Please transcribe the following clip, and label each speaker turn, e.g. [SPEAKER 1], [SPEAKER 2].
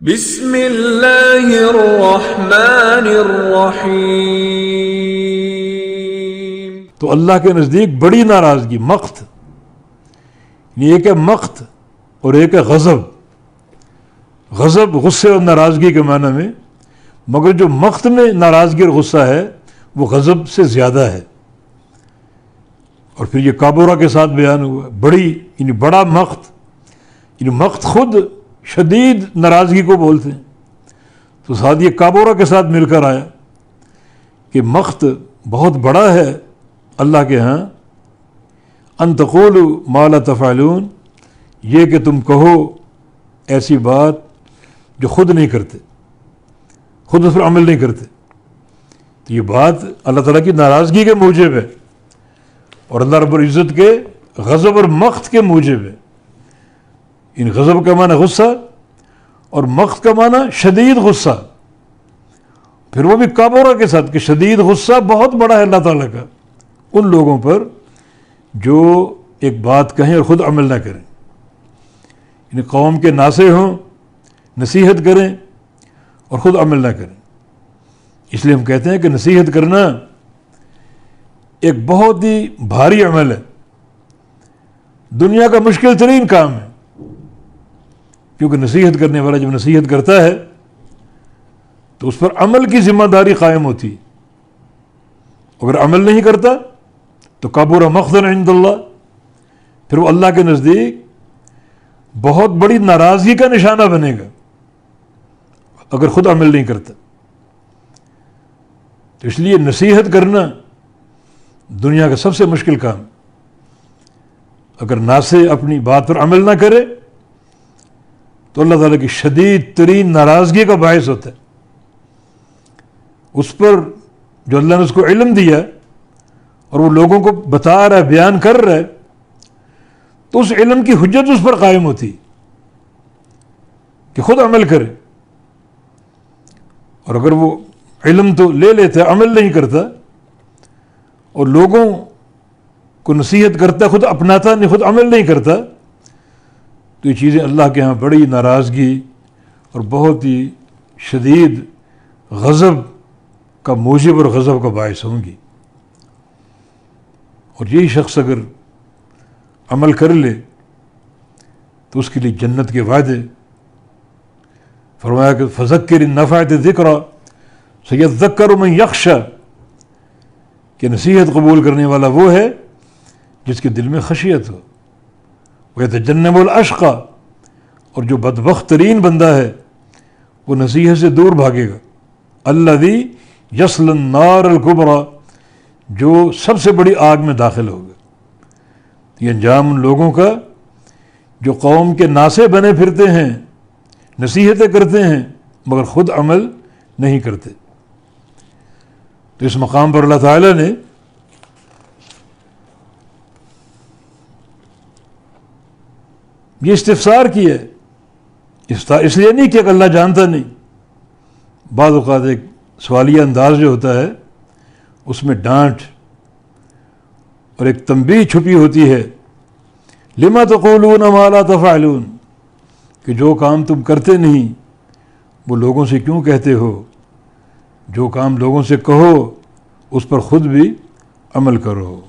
[SPEAKER 1] بسم اللہ الرحمن الرحیم۔
[SPEAKER 2] تو اللہ کے نزدیک بڑی ناراضگی مقت، ایک ہے مقت اور ایک ہے غضب۔ غضب غصے اور ناراضگی کے معنی میں، مگر جو مقت میں ناراضگی اور غصہ ہے وہ غضب سے زیادہ ہے۔ اور پھر یہ کابورہ کے ساتھ بیان ہوا، بڑی یعنی بڑا مقت، یعنی مقت خود شدید ناراضگی کو بولتے ہیں، تو ساتھ یہ کابورہ کے ساتھ مل کر آیا کہ مقت بہت بڑا ہے اللہ کے ہاں۔ ان تقولوا ما لا تفعلون، یہ کہ تم کہو ایسی بات جو خود نہیں کرتے، خود اس پر عمل نہیں کرتے۔ تو یہ بات اللہ تعالیٰ کی ناراضگی کے موجب ہے، اور اللہ رب العزت کے غضب اور مقت کے موجب ہے۔ ان غضب کا معنی غصہ اور مقت کا معنی شدید غصہ، پھر وہ بھی کابورہ کے ساتھ کہ شدید غصہ بہت بڑا ہے اللہ تعالیٰ کا ان لوگوں پر جو ایک بات کہیں اور خود عمل نہ کریں، یعنی قوم کے ناصح ہوں، نصیحت کریں اور خود عمل نہ کریں۔ اس لیے ہم کہتے ہیں کہ نصیحت کرنا ایک بہت ہی بھاری عمل ہے، دنیا کا مشکل ترین کام ہے، کیونکہ نصیحت کرنے والا جب نصیحت کرتا ہے تو اس پر عمل کی ذمہ داری قائم ہوتی، اگر عمل نہیں کرتا تو کابورہ مقتا عند اللہ، پھر وہ اللہ کے نزدیک بہت بڑی ناراضگی کا نشانہ بنے گا اگر خود عمل نہیں کرتا۔ تو اس لیے نصیحت کرنا دنیا کا سب سے مشکل کام، اگر ناصح اپنی بات پر عمل نہ کرے تو اللہ تعالیٰ کی شدید ترین ناراضگی کا باعث ہوتا ہے۔ اس پر جو اللہ نے اس کو علم دیا اور وہ لوگوں کو بتا رہا ہے، بیان کر رہا ہے، تو اس علم کی حجت اس پر قائم ہوتی کہ خود عمل کرے، اور اگر وہ علم تو لے لیتا ہے، عمل نہیں کرتا اور لوگوں کو نصیحت کرتا ہے، خود اپناتا نہیں، خود عمل نہیں کرتا، تو یہ چیزیں اللہ کے ہاں بڑی ناراضگی اور بہت ہی شدید غضب کا موجب اور غضب کا باعث ہوں گی۔ اور یہی شخص اگر عمل کر لے تو اس کے لیے جنت کے وعدے، فرمایا کہ فذکر ان نفعت الذکریٰ سیذکر من یخشی، کہ نصیحت قبول کرنے والا وہ ہے جس کے دل میں خشیت ہو۔ وَيَتَجَنَّبُ الْأَشْقَى، اور جو بدبخت ترین بندہ ہے وہ نصیحت سے دور بھاگے گا۔ الَّذِي يَصْلَى النَّارَ الْكُبْرَى، جو سب سے بڑی آگ میں داخل ہوگا۔ یہ انجام ان لوگوں کا جو قوم کے ناصح بنے پھرتے ہیں، نصیحتیں کرتے ہیں مگر خود عمل نہیں کرتے۔ تو اس مقام پر اللہ تعالیٰ نے یہ استفسار کیا ہے، اس لیے نہیں کہ اللہ جانتا نہیں، بعض اوقات ایک سوالیہ انداز جو ہوتا ہے اس میں ڈانٹ اور ایک تنبیہ چھپی ہوتی ہے، لما تقولون ما لا تفعلون، کہ جو کام تم کرتے نہیں وہ لوگوں سے کیوں کہتے ہو، جو کام لوگوں سے کہو اس پر خود بھی عمل کرو۔